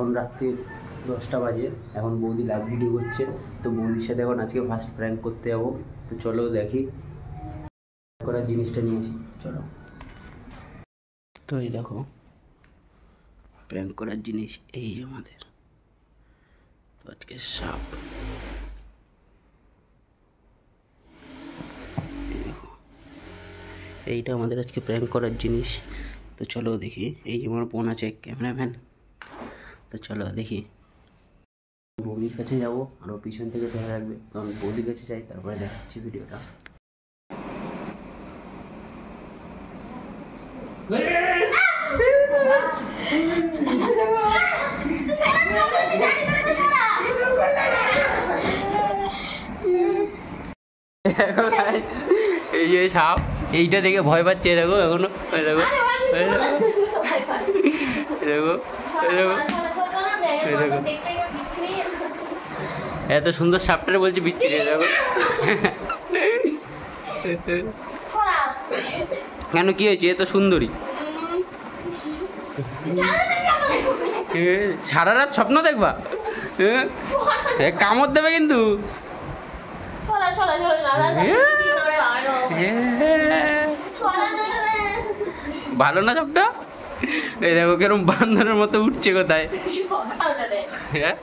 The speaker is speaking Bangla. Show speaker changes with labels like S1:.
S1: এখন রাত্রির 10টা বাজে, এখন বৌদি লাইভ ভিডিও করছে। তো বৌদির সাথে এখন আজকে ফার্স্ট প্র্যাঙ্ক করতে যাবো। তো চলো দেখি করার জিনিসটা নিয়েছি, চলো। তো এই দেখো প্র্যাঙ্ক করার জিনিস এই আমাদের। তো আজকে সাপ, এই দেখো এইটা আমাদের আজকে প্র্যাঙ্ক করার জিনিস। তো চলো দেখি। এই আমার বোন আছে ক্যামেরাম্যান। তো চলো দেখি। বৌদির কাছে যাবো, আরও পিছন থেকে ধরে রাখবে, কারণ বৌদির কাছে যাই তারপরে দেখাচ্ছি ভিডিওটা। এই যে সাপ, এইটা দেখে ভয় পাচ্ছে, দেখো এখনো, দেখো দেখো দেখো, এত সুন্দর সাপটারে বলছি বিচ্ছিরি, দেখো। কেন কি হয়েছে? এত সুন্দরী, সারা রাত স্বপ্ন দেখবা, কামড় দেবে কিন্তু। ভালো না সবটা? এই দেখো কেরম বান্দরের মতো উঠছে কোথায়। হ্যাঁ